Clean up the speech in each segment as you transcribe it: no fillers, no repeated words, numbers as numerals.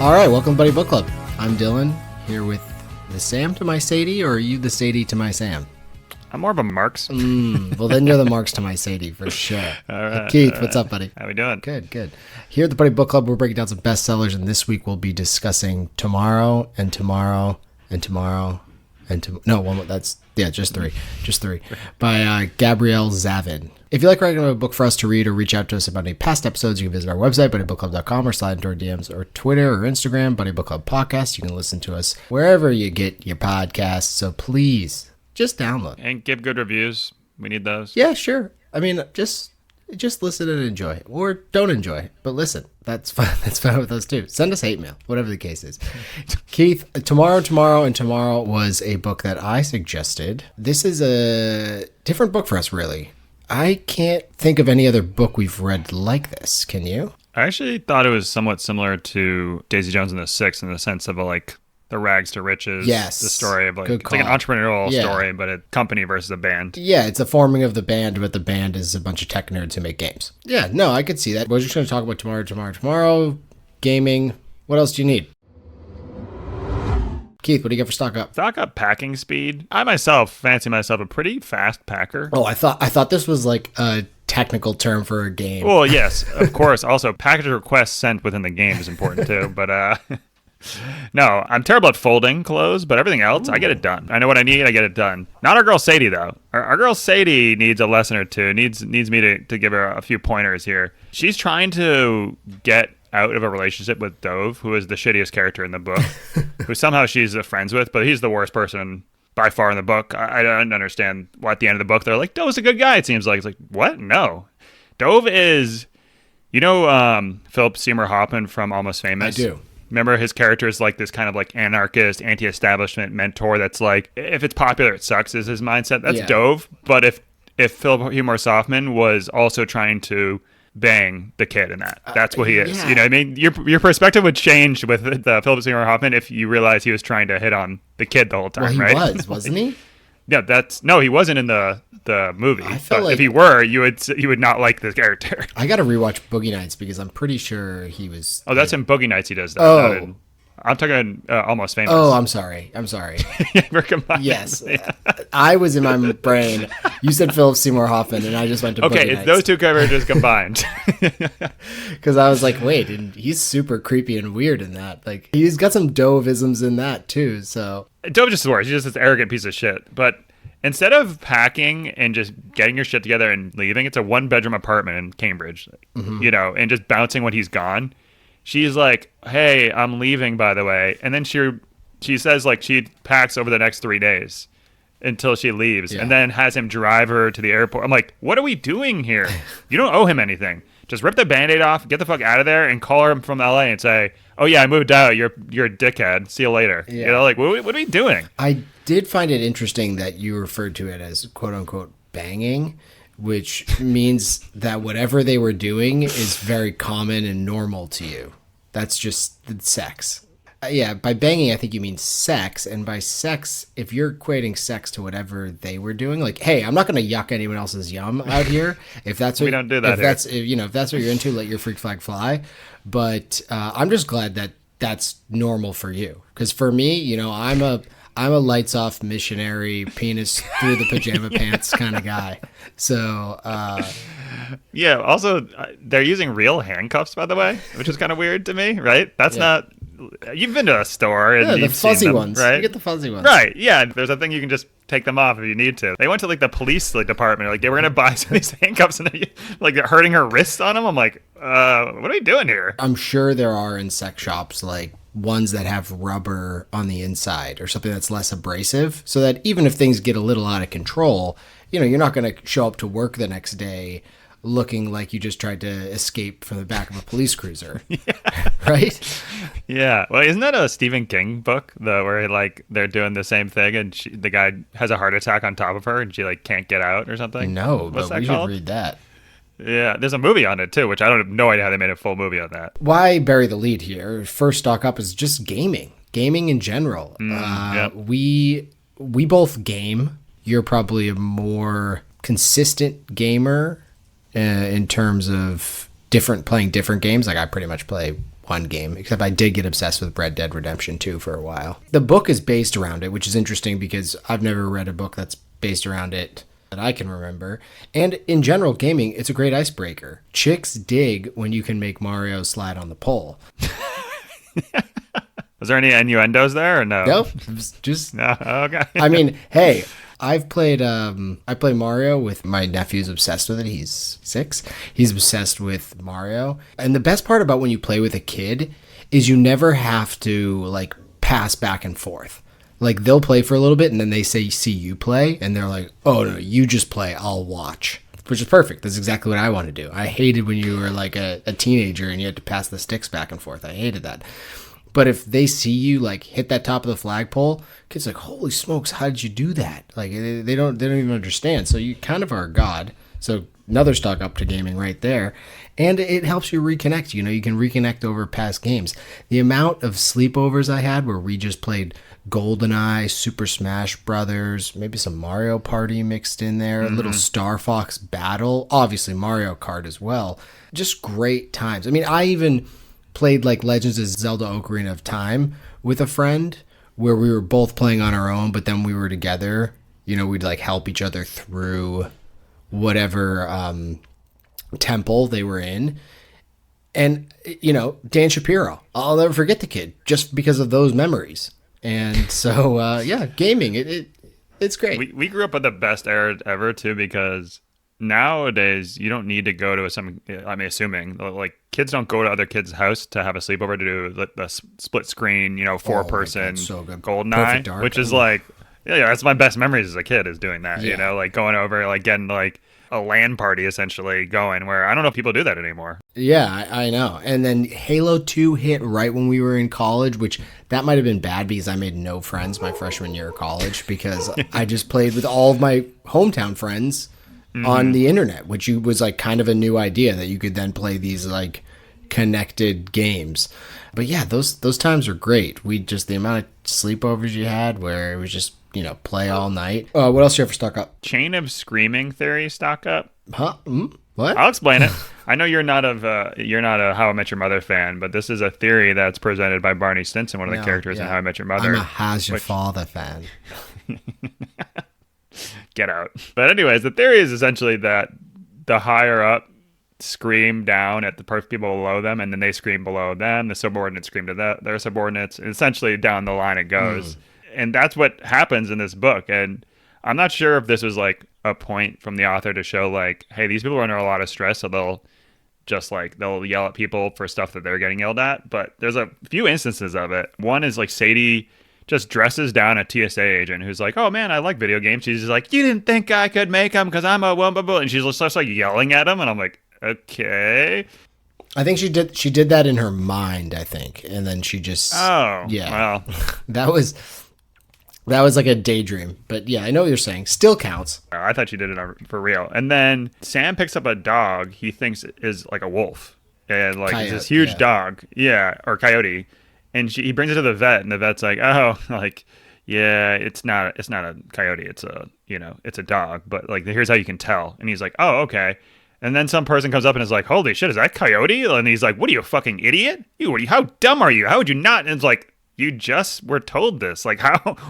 All right, welcome to Buddy Book Club. I'm Dylan, here with the Sam to my Sadie, or are you the Sadie to my Sam? I'm more of a Marks. Well, then you're the Marks to my Sadie, for sure. All right, Keith, what's up, buddy? How we doing? Good. Here at the Buddy Book Club, we're breaking down some bestsellers, and this week we'll be discussing Tomorrow and Tomorrow and Tomorrow and just three, by Gabrielle Zevin. If you like writing a book for us to read or reach out to us about any past episodes, you can visit our website, buddybookclub.com, or slide into our DMs or Twitter or Instagram, Buddy Book Club Podcast. You can listen to us wherever you get your podcasts, so please just download. And give good reviews. We need those. Yeah, sure. I mean, just listen and enjoy, or don't enjoy, but listen. That's fine. That's fine with us too. Send us hate mail, whatever the case is. Keith, Tomorrow was a book that I suggested. This is a different book for us, really. I can't think of any other book we've read like this. Can you? I actually thought it was somewhat similar to Daisy Jones and the Six in the sense of the rags to riches. Yes. The story of Good it's like an call. entrepreneurial story, but a company versus a band. Yeah, it's a forming of the band, but the band is a bunch of tech nerds who make games. Yeah, no, I could see that. We're just going to talk about tomorrow, gaming. What else do you need? Keith, what do you got for stock up? Stock up packing speed. I myself fancy myself a pretty fast packer. Oh, I thought this was like a technical term for a game. Well, yes, of course. Also, package requests sent within the game is important too, but no, I'm terrible at folding clothes, but everything else, I get it done. I know what I need, I get it done. Not our girl Sadie, though. Our girl Sadie needs a lesson or two, needs me to give her a few pointers here. She's trying to get out of a relationship with Dove, who is the shittiest character in the book, who somehow she's friends with, but he's the worst person by far in the book. I don't understand why at the end of the book they're like, Dove's a good guy, it seems like. It's like, what? No. Dove is, Philip Seymour Hoffman from Almost Famous? I do. Remember, his character is like this kind of like anarchist, anti-establishment mentor that's like, if it's popular, it sucks, is his mindset. That's Dove. But if Philip Seymour Hoffman was also trying to bang the kid in that's what he is. Yeah. You know what I mean? Your perspective would change with the Philip Seymour Hoffman if you realize he was trying to hit on the kid the whole time, right? Well, he wasn't he? Yeah, he wasn't in the movie. I feel like if he were, you would not like the character. I got to rewatch Boogie Nights because I'm pretty sure he was. Oh, that's in Boogie Nights he does that. Oh. I'm talking Almost Famous. Oh, I'm sorry. We're combined. Yes. Yeah. I was in my brain. You said Philip Seymour Hoffman, and I just went to Boogie Okay, it's Nights. those two characters combined. Because I was like, wait, and he's super creepy and weird in that. Like, he's got some Dove-isms in that, too, so. Dove just works. He's just this arrogant piece of shit. But instead of packing and just getting your shit together and leaving, it's a one-bedroom apartment in Cambridge, and just bouncing when he's gone. She's like, hey, I'm leaving, by the way. And then she says, like, she packs over the next 3 days until she leaves and then has him drive her to the airport. I'm like, what are we doing here? You don't owe him anything. Just rip the Band-Aid off, get the fuck out of there, and call her from LA and say, oh, yeah, I moved out. You're a dickhead. See you later. Yeah. Like, what are we doing? I did find it interesting that you referred to it as quote-unquote banging, which means that whatever they were doing is very common and normal to you. That's just sex. Yeah, by banging, I think you mean sex. And by sex, if you're equating sex to whatever they were doing, like, hey, I'm not going to yuck anyone else's yum out here. If that's what, we don't do that. If that's what you're into, let your freak flag fly. But I'm just glad that that's normal for you. Because for me, I'm a lights off missionary, penis through the pajama pants kind of guy. So. Yeah. Also, they're using real handcuffs, by the way, which is kind of weird to me, right? That's not. You've been to a store and the you've fuzzy seen them, ones, right? You get the fuzzy ones, right? Yeah. There's a thing you can just take them off if you need to. They went to like the police department, like they were gonna buy some of these handcuffs and like they're hurting her wrists on them. I'm like, what are we doing here? I'm sure there are in sex shops like ones that have rubber on the inside or something that's less abrasive, so that even if things get a little out of control, you're not going to show up to work the next day looking like you just tried to escape from the back of a police cruiser. Right? Yeah. Well, isn't that a Stephen King book where like they're doing the same thing and the guy has a heart attack on top of her and she like can't get out or something? No, What's but that we called? should read that. Yeah, there's a movie on it too, which I don't have no idea how they made a full movie on that. Why bury the lead here? First stock up is just gaming in general. Yep. We both game. You're probably a more consistent gamer in terms of playing different games. Like I pretty much play one game, except I did get obsessed with Red Dead Redemption 2 for a while. The book is based around it, which is interesting because I've never read a book that's based around it that I can remember. And in general, gaming, it's a great icebreaker. Chicks dig when you can make Mario slide on the pole. Was there any innuendos there or no? Nope. It was just No. Okay. I mean, hey, I've played I play Mario with my nephew's obsessed with it. He's 6. He's obsessed with Mario. And the best part about when you play with a kid is you never have to like pass back and forth. Like they'll play for a little bit and then they see you play and they're like, "Oh no, you just play, I'll watch." Which is perfect. That's exactly what I want to do. I hated when you were like a teenager and you had to pass the sticks back and forth. I hated that. But if they see you like hit that top of the flagpole, kids are like, "Holy smokes, how did you do that?" Like they don't even understand. So you kind of are a god. So another stock up to gaming right there. And it helps you reconnect. You know, you can reconnect over past games. The amount of sleepovers I had where we just played GoldenEye, Super Smash Brothers, maybe some Mario Party mixed in there, a little Star Fox Battle, obviously Mario Kart as well. Just great times. I mean, I even played like Legends of Zelda Ocarina of Time with a friend where we were both playing on our own, but then we were together. You know, we'd like help each other through whatever temple they were in. And, you know, Dan Shapiro, I'll never forget the kid just because of those memories. And so, yeah, gaming, it's great. We grew up at the best era ever, too, because nowadays you don't need to go to some, I'm assuming, like kids don't go to other kids' house to have a sleepover to do the split screen, you know, 4-person so GoldenEye, which is like, yeah, that's my best memories as a kid is doing that, you know, like going over, like getting like a LAN party essentially going where I don't know if people do that anymore. Yeah, I know. And then Halo 2 hit right when we were in college, which that might have been bad because I made no friends my freshman year of college because I just played with all of my hometown friends on the internet, which was like kind of a new idea that you could then play these like connected games. But yeah, those times are great. The amount of sleepovers you had where it was just, you know, play all night. What else do you have for stock up? Chain of Screaming theory stock up. Huh? What? I'll explain it. I know you're not a How I Met Your Mother fan, but this is a theory that's presented by Barney Stinson, one of the characters in How I Met Your Mother. I'm a How's Your Father fan. Get out. But anyways, the theory is essentially that the higher up scream down at the people below them, and then they scream below them. The subordinates scream to their subordinates. And essentially down the line it goes. And that's what happens in this book. And I'm not sure if this was like a point from the author to show like, hey, these people are under a lot of stress, so they'll yell at people for stuff that they're getting yelled at. But there's a few instances of it. One is like Sadie just dresses down a TSA agent who's like, "Oh man, I like video games." She's just like, "You didn't think I could make them because I'm a blah, blah, blah." And she's just like yelling at him, and I'm like, okay. I think she did that in her mind, I think, and then she just well, that was like a daydream. But yeah, I know what you're saying. Still counts. I thought she did it for real. And then Sam picks up a dog he thinks is like a wolf, and like it's this huge dog, or coyote. And he brings it to the vet, and the vet's like, "Oh, like, yeah, it's not a coyote. It's a dog. But like, here's how you can tell." And he's like, "Oh, okay." And then some person comes up and is like, "Holy shit, is that coyote?" And he's like, "What are you, a fucking idiot? How dumb are you? How would you not?" And it's like, you just were told this. Like,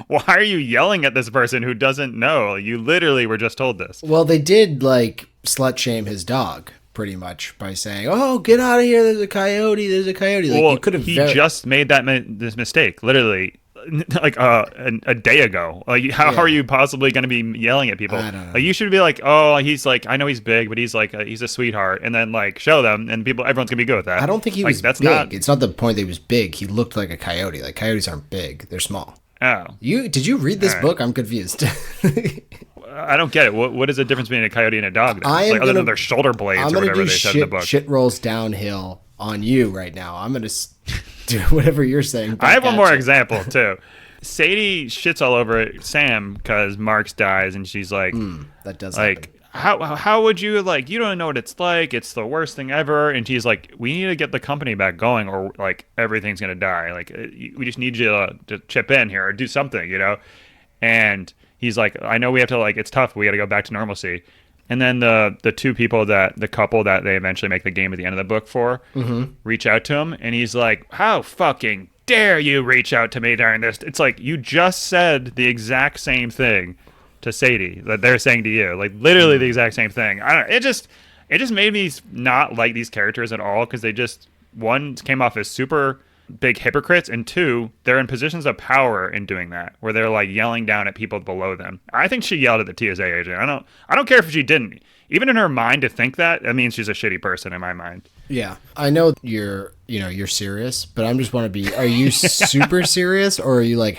why are you yelling at this person who doesn't know? You literally were just told this. Well, they did like slut shame his dog pretty much by saying, "Oh, get out of here! There's a coyote! There's a coyote!" Like, you could have. He just made this mistake, literally, like a day ago. Like, how are you possibly going to be yelling at people? I don't know. Like, you should be like, "Oh, he's like, I know he's big, but he's like, he's a sweetheart," and then like show them, and everyone's gonna be good with that. I don't think he was big. It's not the point that he was big. He looked like a coyote. Like coyotes aren't big; they're small. Oh, did you read this book? I'm confused. I don't get it. What is the difference between a coyote and a dog? Other than their shoulder blades or whatever they said in the book. Shit rolls downhill on you right now. I'm gonna do whatever you're saying. I have one more example too. Sadie shits all over Sam because Marks dies, and she's like, "That does like happen. how would you like? You don't know what it's like. It's the worst thing ever." And she's like, "We need to get the company back going, or like everything's gonna die. Like we just need you to chip in here or do something, you know." And he's like, "I know we have to, like, it's tough. We got to go back to normalcy." And then the two people the couple that they eventually make the game at the end of the book for reach out to him, and he's like, "How fucking dare you reach out to me during this?" It's like, you just said the exact same thing to Sadie that they're saying to you, like literally the exact same thing. It just made me not like these characters at all, because they just, one, came off as super big hypocrites, and two, they're in positions of power in doing that, where they're like yelling down at people below them. I think she yelled at the TSA agent. I don't care if she didn't. Even in her mind, to think that means she's a shitty person in my mind. Yeah, I know you're serious, but I'm just want to be. Are you super serious, or are you like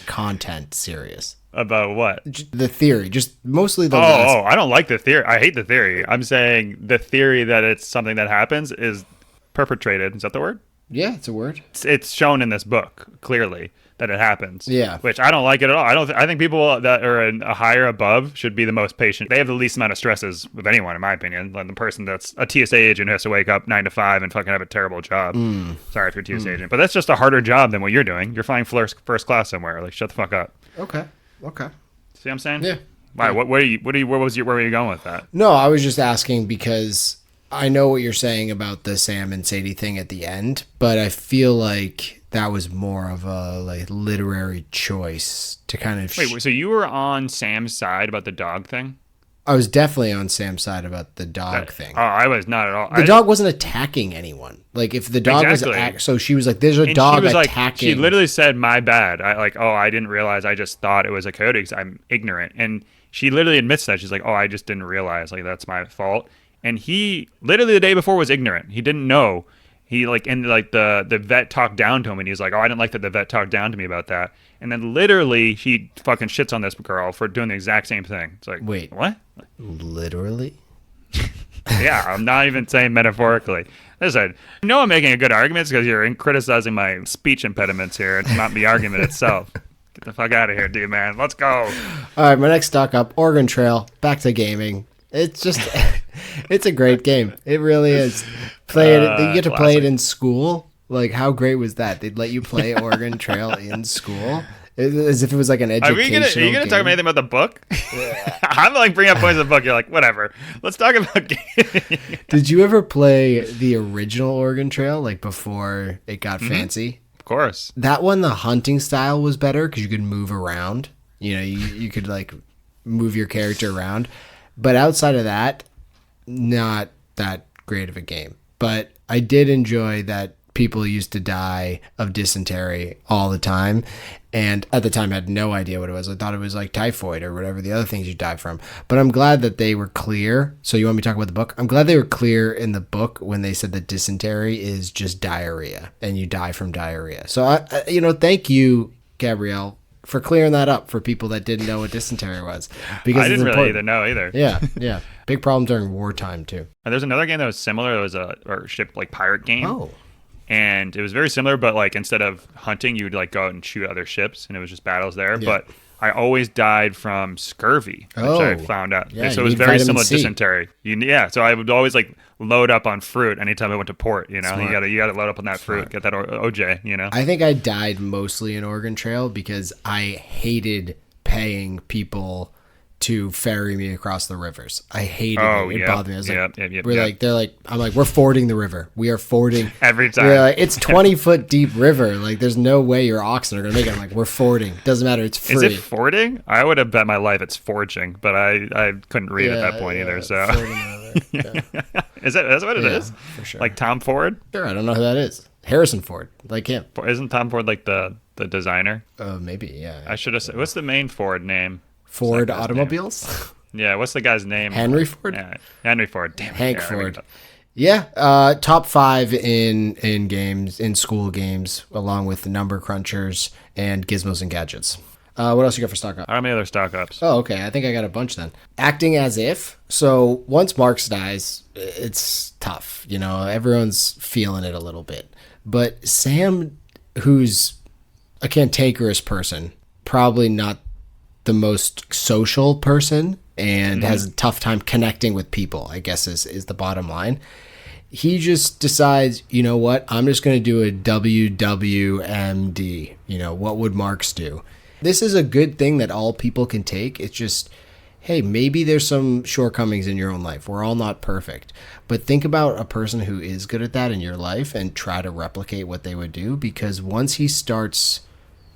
#content serious? About what? The theory, just mostly the. Oh, I don't like the theory. I hate the theory. I'm saying the theory that it's something that happens is perpetrated. Is that the word? Yeah, it's a word. It's shown in this book clearly that it happens. Yeah, which I don't like it at all. I think people that are a higher above should be the most patient. They have the least amount of stresses of anyone, in my opinion. Like the person that's a TSA agent who has to wake up 9 to 5 and fucking have a terrible job. Sorry if you're a TSA agent, but that's just a harder job than what you're doing. You're flying first class somewhere. Like, shut the fuck up. Okay. See what I'm saying? Yeah. Why? Where were you going with that? No, I was just asking because I know what you're saying about the Sam and Sadie thing at the end, but I feel like that was more of a like literary choice to kind of. Wait, so you were on Sam's side about the dog thing? I was definitely on Sam's side about the dog thing. Oh, I was not at all. The dog wasn't attacking anyone. Like if the dog was, so she was like, "There's a dog attacking." She literally said, "My bad." I didn't realize. I just thought it was a coyote because I'm ignorant. And she literally admits that. She's like, "Oh, I just didn't realize. Like that's my fault." And he literally the day before was ignorant. He didn't know. He the vet talked down to him, and he was like, "Oh, I didn't like that the vet talked down to me about that." And then literally he fucking shits on this girl for doing the exact same thing. It's like, wait, what? Literally? Yeah, I'm not even saying metaphorically. Listen, I know I'm making a good argument because you're criticizing my speech impediments here. It's not the argument itself. Get the fuck out of here, dude, man. Let's go. All right, my next stock up, Oregon Trail, back to gaming. It's just, it's a great game. It really is. You get to play it in school. Like, how great was that? They'd let you play Oregon Trail in school. As if it was like an educational game. Are you going to talk about anything about the book? Yeah. I'm like bringing up points of the book. You're like, whatever. Let's talk about gaming. Did you ever play the original Oregon Trail, like before it got fancy? Of course. That one, the hunting style was better because you could move around. You know, you could like move your character around. But outside of that, not that great of a game. But I did enjoy that people used to die of dysentery all the time. And at the time, I had no idea what it was. I thought it was like typhoid or whatever the other things you die from. But I'm glad that they were clear. So you want me to talk about the book? I'm glad they were clear in the book when they said that dysentery is just diarrhea and you die from diarrhea. So, thank you, Gabrielle, for clearing that up for people that didn't know what dysentery was. Because I didn't really know either. Yeah. Big problem during wartime, too. And there's another game that was similar. It was a ship like pirate game. Oh. And it was very similar, but like instead of hunting, you would like go out and shoot other ships, and it was just battles there. Yeah. But I always died from scurvy, which I found out. Yeah, so it was very similar to dysentery. So I would always like load up on fruit anytime I went to port. You know, Smart. you gotta load up on that fruit, get that OJ. You know, I think I died mostly in Oregon Trail because I hated paying people to ferry me across the rivers. I hated it. It bothered me. I was like, I'm like, we're fording the river. We are fording every time. We're like, it's 20-foot deep river. Like, there's no way your oxen are gonna make it. I'm like, we're fording. Doesn't matter. It's free. Is it fording? I would have bet my life it's forging, but I couldn't read at that point either. So is that's what it is? For sure. Like Tom Ford? Sure, I don't know who that is. Harrison Ford, like him. Isn't Tom Ford like the designer? Maybe. Yeah. I should have said. What's the main Ford name? Ford Automobiles? Yeah, what's the guy's name? Henry Ford? Yeah, Henry Ford. Damn it. Hank Ford. Yeah, top 5 in games, in school games, along with the Number Crunchers and Gizmos and Gadgets. What else you got for stock up? How many other stock ups? Oh, okay. I think I got a bunch then. Acting as if. So once Marks dies, it's tough. You know, everyone's feeling it a little bit. But Sam, who's a cantankerous person, probably not the most social person and has a tough time connecting with people, I guess is the bottom line. He just decides, you know what, I'm just going to do a WWMD. You know, what would Marks do? This is a good thing that all people can take. It's just hey, maybe there's some shortcomings in your own life. We're all not perfect. But think about a person who is good at that in your life and try to replicate what they would do, because once he starts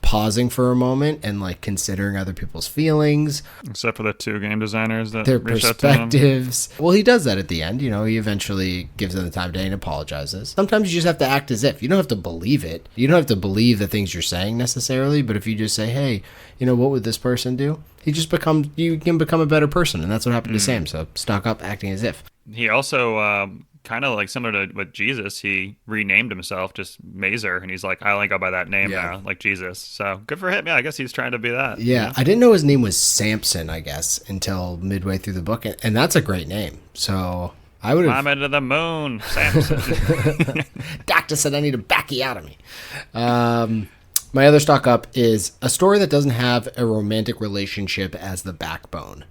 pausing for a moment and like considering other people's feelings, except for the two game designers that their reached out to him. perspectives. Well, he does that at the end. He eventually gives them the time of day and apologizes. Sometimes you just have to act as if. You don't have to believe it. You don't have to believe the things you're saying necessarily, but if you just say, hey, what would this person do? You can become a better person, and that's what happened to Sam. So stock up acting as if. He also kind of like similar to with Jesus, he renamed himself just Mazer, and he's like, I only go by that name now, like Jesus. So good for him. Yeah, I guess he's trying to be that. Yeah, I didn't know his name was Samson, I guess, until midway through the book, and that's a great name. So I would have... Climb into the moon, Samson. Doctor said I need a backiotomy. My other stock up is a story that doesn't have a romantic relationship as the backbone.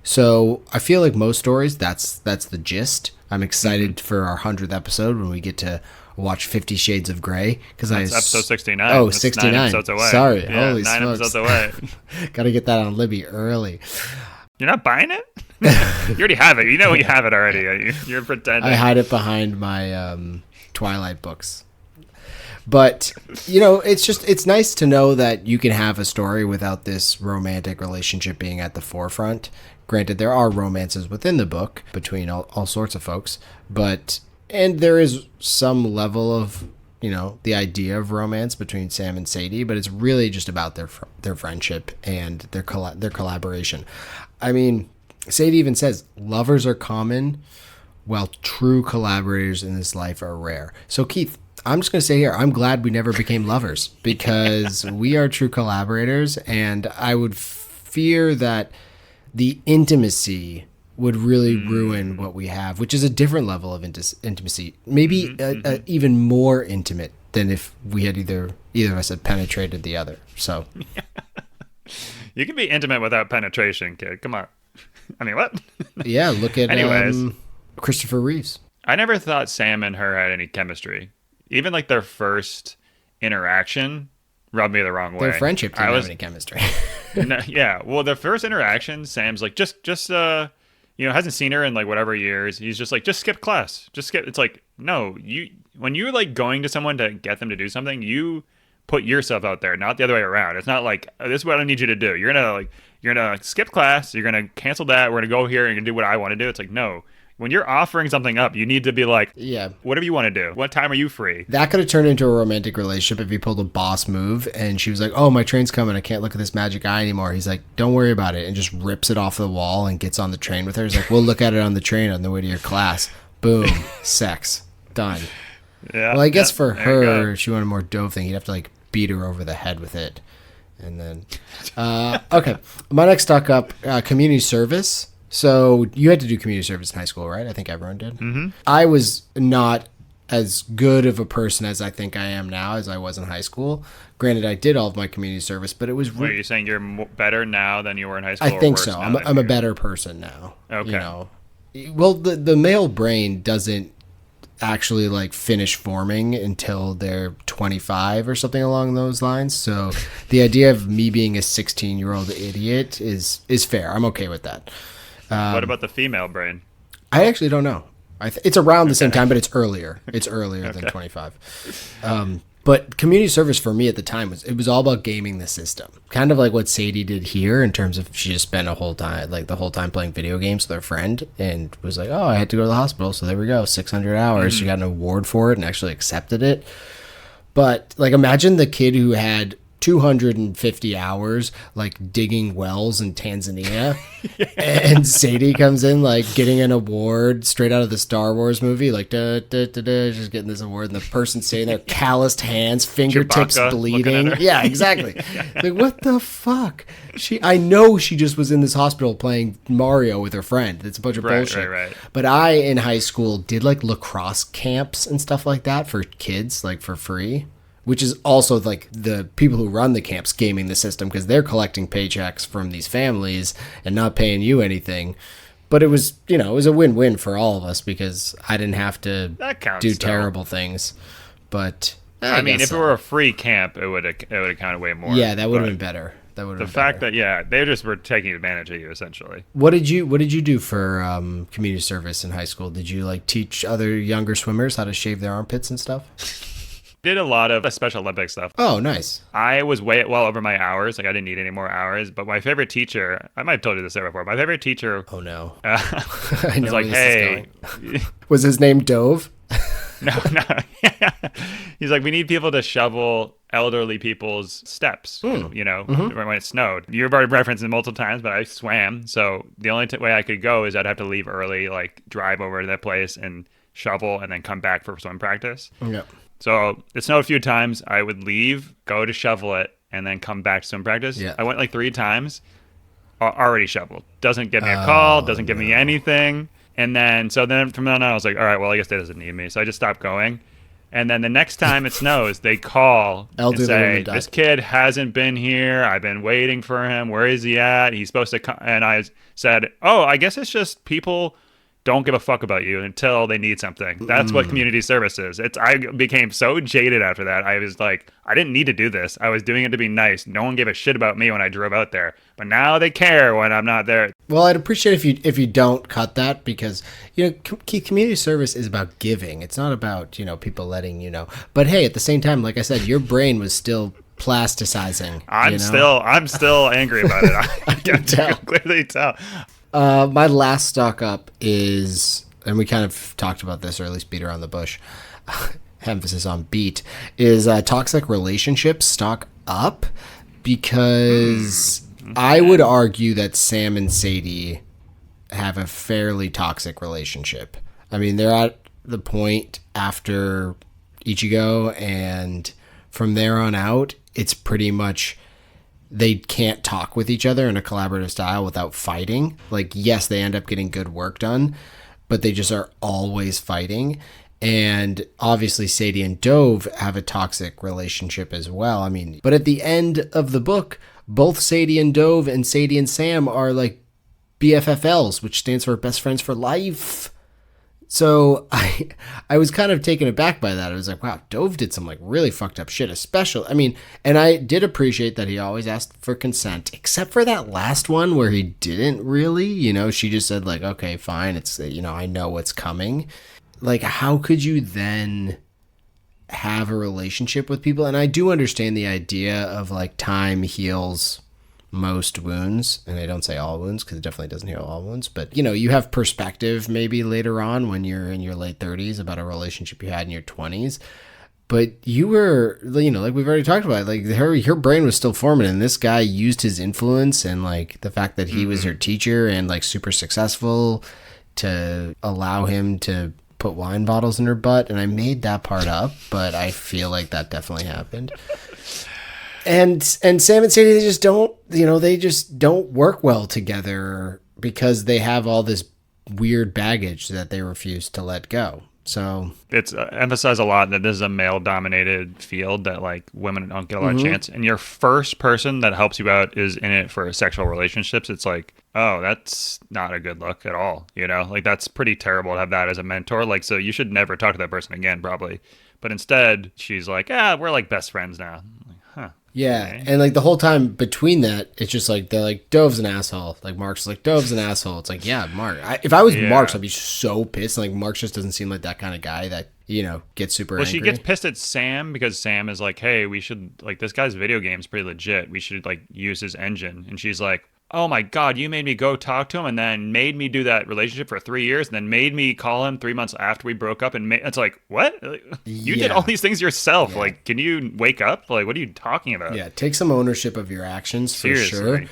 So I feel like most stories, that's the gist. I'm excited for our 100th episode when we get to watch 50 Shades of Grey. That's episode 69. Oh, that's 69. 9 episodes away. Sorry. Yeah, Holy 9 smokes. episodes away. Got to get that on Libby early. You're not buying it? You already have it. You know you have it already. You're pretending. I hide it behind my Twilight books. But, it's nice to know that you can have a story without this romantic relationship being at the forefront. Granted, there are romances within the book between all sorts of folks, and there is some level of, the idea of romance between Sam and Sadie, but it's really just about their friendship and their collaboration. I mean, Sadie even says lovers are common, while true collaborators in this life are rare. So, Keith, I'm just going to say here, I'm glad we never became lovers, because we are true collaborators, and I would fear that the intimacy would really ruin what we have, which is a different level of intimacy. Maybe even more intimate than if we had either of us had penetrated the other. So you can be intimate without penetration, kid. Come on. I mean, what? Yeah, look at Anyways, Christopher Reeves. I never thought Sam and her had any chemistry. Even like their first interaction rubbed me the wrong way. Their friendship didn't have any chemistry. No, yeah. Well, the first interaction, Sam's like, just hasn't seen her in like whatever years. He's just like, just skip class. Just skip. It's like, no, when you're like going to someone to get them to do something, you put yourself out there, not the other way around. It's not like, this is what I need you to do. You're gonna skip class. You're gonna cancel that. We're gonna go here and you're gonna do what I want to do. It's like, no. When you're offering something up, you need to be like, yeah, whatever you want to do. What time are you free? That could have turned into a romantic relationship if he pulled a boss move and she was like, oh, my train's coming. I can't look at this magic eye anymore. He's like, don't worry about it. And just rips it off the wall and gets on the train with her. He's like, we'll look at it on the train on the way to your class. Boom. Sex. Done. Yeah. Well, I guess for her, she wanted a more dove thing. He'd have to like beat her over the head with it. And then, okay. My next stock up, community service. So you had to do community service in high school, right? I think everyone did. Mm-hmm. I was not as good of a person as I think I am now as I was in high school. Granted, I did all of my community service, but it was... Wait, are you saying you're better now than you were in high school? I think so. I'm a better person now. Okay. Well, the male brain doesn't actually like finish forming until they're 25 or something along those lines. So the idea of me being a 16-year-old idiot is fair. I'm okay with that. What about the female brain? I actually don't know. It's around the same time, but it's earlier. It's earlier than 25. But community service for me at the time was all about gaming the system. Kind of like what Sadie did here in terms of she just spent the whole time playing video games with her friend and was like, oh, I had to go to the hospital. So there we go. 600 hours. She got an award for it and actually accepted it. But like, imagine the kid who had 250 hours like digging wells in Tanzania and Sadie comes in like getting an award straight out of the Star Wars movie, like just getting this award, and the person sitting there, calloused hands, fingertips Chewbacca bleeding. Yeah, exactly. Like, what the fuck? I know she just was in this hospital playing Mario with her friend. It's a bunch of bullshit. Right. But I in high school did like lacrosse camps and stuff like that for kids, like for free. Which is also like the people who run the camps gaming the system because they're collecting paychecks from these families and not paying you anything. But it was, it was a win-win for all of us because I didn't have to do terrible things. But I mean, if it were a free camp, it would have counted way more. Yeah, that would have been better. That would The have been fact better. that they just were taking advantage of you essentially. What did you do for community service in high school? Did you like teach other younger swimmers how to shave their armpits and stuff? Did a lot of Special Olympic stuff. Oh, nice. I was way well over my hours. Like I didn't need any more hours. But my favorite teacher, I might have told you this before. My favorite teacher Oh no. I was know like, where this is "Hey, going. Was his name Dove? no." He's like, "We need people to shovel elderly people's steps. When it snowed. You've already referenced it multiple times, but I swam. So the only way I could go is I'd have to leave early, like drive over to that place and shovel, and then come back for swim practice. Yeah. So it snowed a few times. I would leave, go to shovel it, and then come back to swim practice. Yeah. I went like 3 times, already shoveled. Doesn't give me a call, doesn't give me anything. And then from then on, I was like, all right, well, I guess that doesn't need me. So I just stopped going. And then the next time it snows, they call and say, this kid hasn't been here. I've been waiting for him. Where is he at? He's supposed to come. And I said, oh, I guess it's just people don't give a fuck about you until they need something. That's what community service is. I became so jaded after that. I was like, I didn't need to do this. I was doing it to be nice. No one gave a shit about me when I drove out there. But now they care when I'm not there. Well, I'd appreciate if you don't cut that, because community service is about giving. It's not about people letting you know. But hey, at the same time, like I said, your brain was still plasticizing. I'm still angry about it. I can tell. Clearly tell. My last stock up is, and we kind of talked about this, or at least beat around the bush, emphasis on beat, is toxic relationships stock up, because I would argue that Sam and Sadie have a fairly toxic relationship. I mean, they're at the point after Ichigo, and from there on out, it's pretty much they can't talk with each other in a collaborative style without fighting. Like, yes, they end up getting good work done, but they just are always fighting. And obviously Sadie and Dove have a toxic relationship as well. I mean, but at the end of the book, both Sadie and Dove and Sadie and Sam are like BFFLs, which stands for best friends for life. So I was kind of taken aback by that. I was like, wow, Dove did some like really fucked up shit, especially. I mean, and I did appreciate that he always asked for consent, except for that last one where he didn't really, she just said like, okay, fine. It's, I know what's coming. Like, how could you then have a relationship with people? And I do understand the idea of like time heals most wounds, and I don't say all wounds because it definitely doesn't heal all wounds, but you have perspective maybe later on when you're in your late 30s about a relationship you had in your 20s, but you were like we've already talked about, like her brain was still forming, and this guy used his influence and like the fact that he was her teacher and like super successful to allow him to put wine bottles in her butt. And I made that part up, but I feel like that definitely happened. And Sam and Sadie, they just don't work well together because they have all this weird baggage that they refuse to let go. So it's emphasized a lot that this is a male-dominated field, that like women don't get a lot of chance. And your first person that helps you out is in it for sexual relationships. It's like, oh, that's not a good look at all. Like that's pretty terrible to have that as a mentor. Like, so you should never talk to that person again, probably. But instead, she's like, we're like best friends now. I'm like, huh. Yeah, okay. And like the whole time between that, it's just like they're like, Dove's an asshole. Like Mark's like, Dove's an asshole. It's like, yeah, Mark. If I was Mark's, I'd be so pissed. Like Mark just doesn't seem like that kind of guy that gets super angry. Well, she gets pissed at Sam because Sam is like, hey, we should, like, this guy's video game's pretty legit. We should like use his engine. And she's like, oh my God, you made me go talk to him and then made me do that relationship for 3 years and then made me call him 3 months after we broke up. And it's like, what? You did all these things yourself. Yeah. Like, can you wake up? Like, what are you talking about? Yeah, take some ownership of your actions for sure.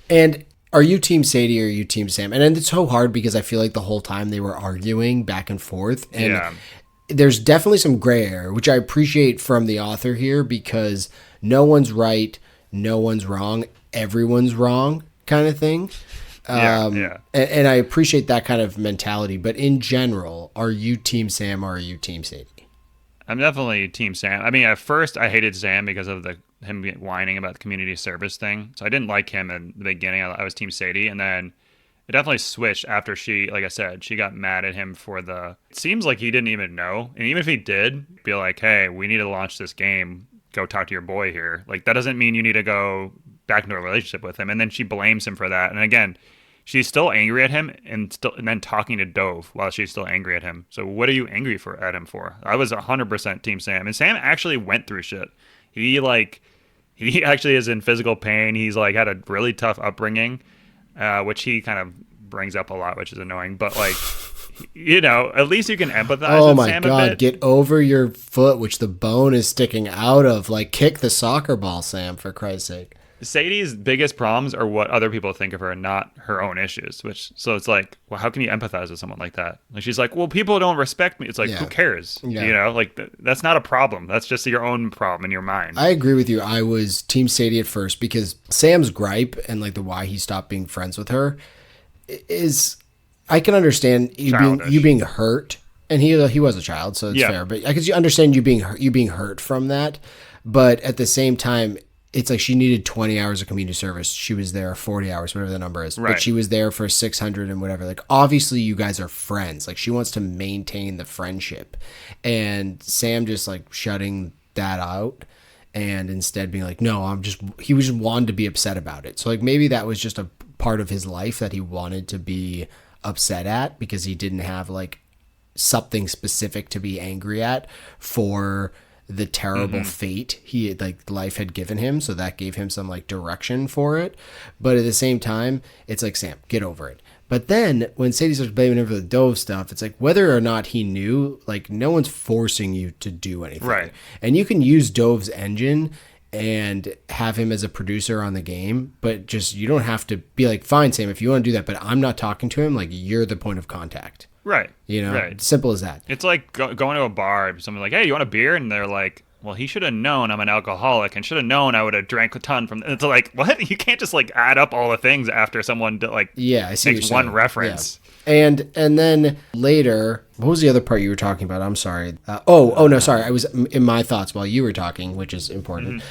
And are you team Sadie or are you team Sam? And it's so hard because I feel like the whole time they were arguing back and forth. And there's definitely some gray area, which I appreciate from the author here, because no one's right, no one's wrong, everyone's wrong. Kind of thing. And I appreciate that kind of mentality. But in general, are you team Sam or are you team Sadie? I'm definitely team Sam. I mean, at first I hated Sam because of him whining about the community service thing. So I didn't like him in the beginning. I was team Sadie. And then it definitely switched after she, like I said, she got mad at him for it seems like he didn't even know. And even if he did, be like, hey, we need to launch this game. Go talk to your boy here. Like, that doesn't mean you need to go back into a relationship with him, and then she blames him for that. And again, she's still angry at him, and then talking to Dove while she's still angry at him. So what are you angry at him for? I was 100% Team Sam, and Sam actually went through shit. He actually is in physical pain. He's like had a really tough upbringing, which he kind of brings up a lot, which is annoying. But like, at least you can empathize. Oh with my Sam God! a bit. Get over your foot, which the bone is sticking out of. Like, kick the soccer ball, Sam, for Christ's sake. Sadie's biggest problems are what other people think of her, not her own issues. So it's like, well, how can you empathize with someone like that? Like, she's like, well, people don't respect me. It's like, who cares? Yeah. Like that's not a problem. That's just your own problem in your mind. I agree with you. I was Team Sadie at first because Sam's gripe and like the why he stopped being friends with her is, I can understand you being hurt, and he was a child, so it's fair. But I can understand you being hurt from that. But at the same time, it's like she needed 20 hours of community service. She was there 40 hours, whatever the number is. Right. But she was there for 600 and whatever. Like, obviously you guys are friends. Like, she wants to maintain the friendship. And Sam just like shutting that out and instead being like, no, he was just wanted to be upset about it. So like maybe that was just a part of his life that he wanted to be upset at because he didn't have like something specific to be angry at for the terrible fate life had given him, so that gave him some like direction for it. But at the same time, it's like, Sam, get over it. But then when Sadie starts blaming him for the Dove stuff, it's like, whether or not he knew, like, no one's forcing you to do anything, right? And you can use Dove's engine and have him as a producer on the game, but just, you don't have to be like, fine, Sam, if you want to do that, but I'm not talking to him. Like, you're the point of contact. Right. Right. Simple as that. It's like going to a bar. Someone's like, hey, you want a beer? And they're like, well, he should have known I'm an alcoholic and should have known I would have drank a ton from. It's like, what? You can't just like add up all the things after someone I see makes one reference. Yeah. And then later, what was the other part you were talking about? I'm sorry. No, sorry. I was in my thoughts while you were talking, which is important.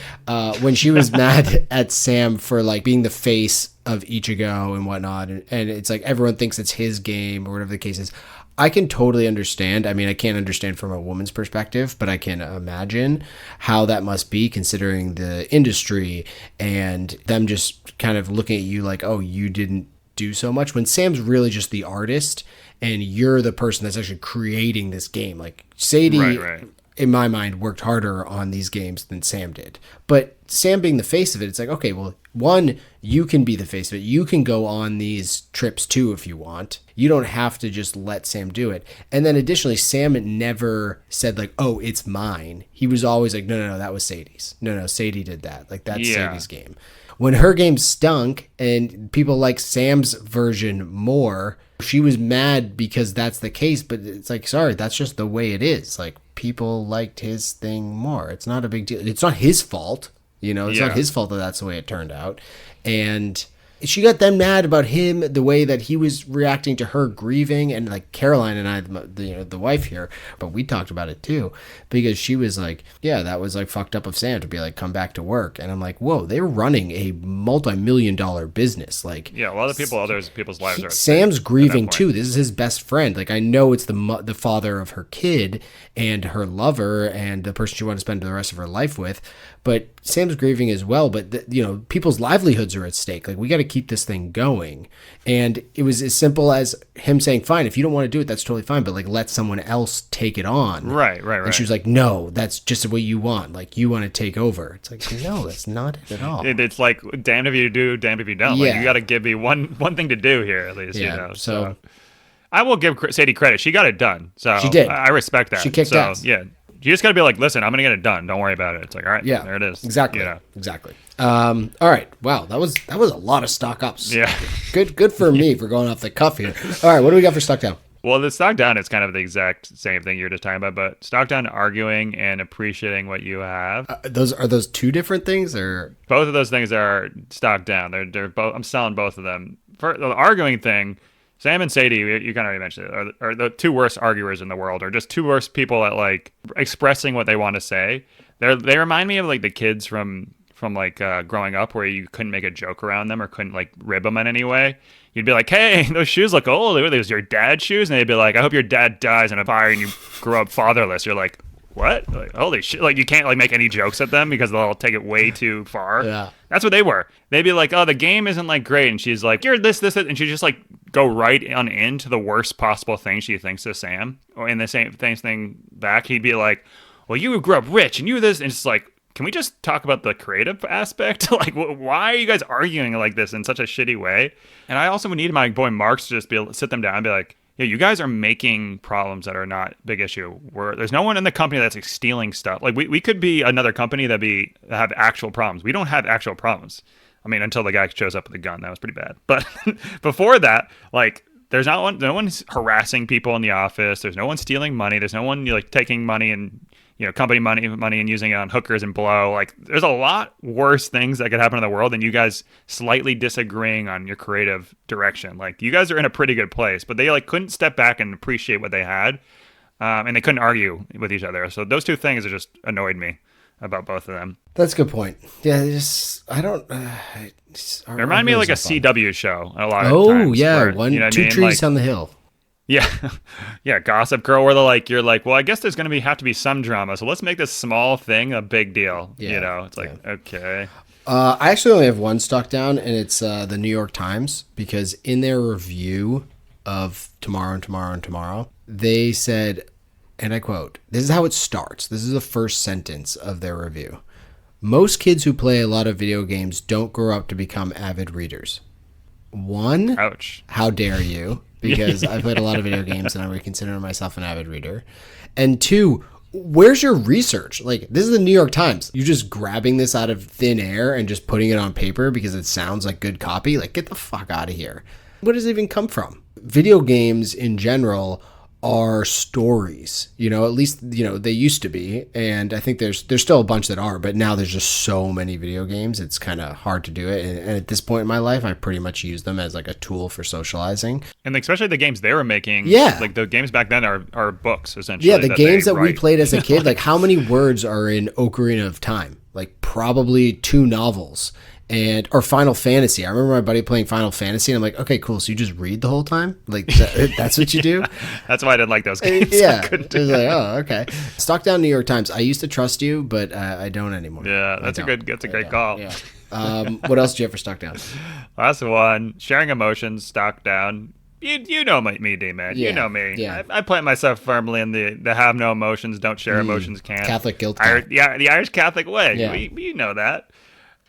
When she was mad at Sam for like being the face of Ichigo and whatnot, and it's like everyone thinks it's his game or whatever the case is. I can totally understand. I mean, I can't understand from a woman's perspective, but I can imagine how that must be considering the industry and them just kind of looking at you like, oh, you didn't do so much, when Sam's really just the artist and you're the person that's actually creating this game. Like, Sadie, right. in my mind, worked harder on these games than Sam did. But Sam being the face of it, it's like, okay, well, one, you can be the face of it. You can go on these trips too if you want. You don't have to just let Sam do it. And then additionally, Sam never said like, oh, it's mine. He was always like, no, that was Sadie's. No, Sadie did that. Like, that's Sadie's game. When her game stunk and people like Sam's version more, she was mad because that's the case. But it's like, sorry, that's just the way it is. Like, people liked his thing more. It's not a big deal. It's not his fault. It's not his fault that that's the way it turned out. And she got then mad about him, the way that he was reacting to her grieving. And like Caroline and I, the wife here, but we talked about it too, because she was like, yeah, that was like fucked up of Sam to be like, come back to work. And I'm like, whoa, they were running a multi-million-dollar business. Like, yeah, a lot of people's lives are. Sam's grieving too. This is his best friend. Like, I know it's the father of her kid and her lover and the person she wanted to spend the rest of her life with. But Sam's grieving as well. But, people's livelihoods are at stake. Like, we got to keep this thing going. And it was as simple as him saying, fine, if you don't want to do it, that's totally fine. But, like, let someone else take it on. Right. And she was like, no, that's just what you want. Like, you want to take over. It's like, no, that's not it at all. It's like, damned if you do, damned if you don't. Yeah. Like, you got to give me one thing to do here, at least, Yeah, So I will give Sadie credit. She got it done. So she did. I respect that. She kicked ass. Yeah. You just got to be like, listen, I'm going to get it done. Don't worry about it. It's like, all right, yeah, there it is. Exactly. Exactly. All right. Wow. That was a lot of stock ups. Yeah. Good for me for going off the cuff here. All right. What do we got for stock down? Well, the stock down is kind of the exact same thing you were just talking about, but stock down, arguing and appreciating what you have. Are those two different things, or both of those things are stock down? They're both. I'm selling both of them. For the arguing thing, Sam and Sadie, you kind of already mentioned it, are the two worst arguers in the world, or just two worst people at like expressing what they want to say. They remind me of like the kids from like growing up, where you couldn't make a joke around them or couldn't like rib them in any way. You'd be like, hey, those shoes look old. Are those your dad's shoes? And they'd be like, I hope your dad dies in a fire and you grow up fatherless. You're like, what? Like, holy shit! Like, you can't like make any jokes at them because they'll take it way too far. Yeah. That's what they were. They'd be like, oh, the game isn't like great, and she's like, you're this, and she just like go right on into the worst possible thing she thinks to Sam, or in the same thing back. He'd be like, well, you grew up rich, and you this, and it's like, can we just talk about the creative aspect? Like, why are you guys arguing like this in such a shitty way? And I also would need my boy Marks to just be able to sit them down and be like, yeah, you guys are making problems that are not big issue. There's no one in the company that's like stealing stuff. Like, we could be another company that have actual problems. We don't have actual problems. I mean, until the guy shows up with a gun, that was pretty bad. But before that, like, there's no one's harassing people in the office. There's no one stealing money. There's no one like taking money and company money and using it on hookers and blow. Like, there's a lot worse things that could happen in the world than you guys slightly disagreeing on your creative direction. Like, you guys are in a pretty good place, but they like couldn't step back and appreciate what they had, and they couldn't argue with each other. So those two things just annoyed me about both of them. That's a good point. Yeah, I don't. It reminded me of like a CW show a lot of times. Oh yeah, where, two trees on the hill. Yeah, yeah, Gossip Girl, where you're like, well, I guess there's going to have to be some drama, so let's make this small thing a big deal. Yeah, it's like, okay. I actually only have one stuck down, and it's the New York Times, because in their review of Tomorrow, they said, and I quote, this is how it starts. This is the first sentence of their review. Most kids who play a lot of video games don't grow up to become avid readers. One, ouch. How dare you? Because I played a lot of video games and I would consider myself an avid reader. And two, where's your research? Like, this is the New York Times. You're just grabbing this out of thin air and just putting it on paper because it sounds like good copy? Like, get the fuck out of here. Where does it even come from? Video games in general are stories, at least, they used to be. And I think there's still a bunch that are, but now there's just so many video games. It's kind of hard to do it. And at this point in my life, I pretty much use them as like a tool for socializing. And especially the games they were making. Yeah. Like the games back then are books, essentially. Yeah. The games that we played as a kid, like how many words are in Ocarina of Time? Like probably 2 novels. Or Final Fantasy. I remember my buddy playing Final Fantasy, and I'm like, okay, cool. So you just read the whole time? Like, that's what you do? That's why I didn't like those games. Yeah. It was like, oh, okay. Stock down New York Times. I used to trust you, but I don't anymore. Yeah, that's a great call. Yeah. What else do you have for stock down? Last one, sharing emotions, stock down. You know me, D-Man. Yeah, you know me. yeah. I plant myself firmly in the have no emotions, don't share emotions camp. Catholic guilt camp. Yeah, the Irish Catholic way. Yeah. We know that.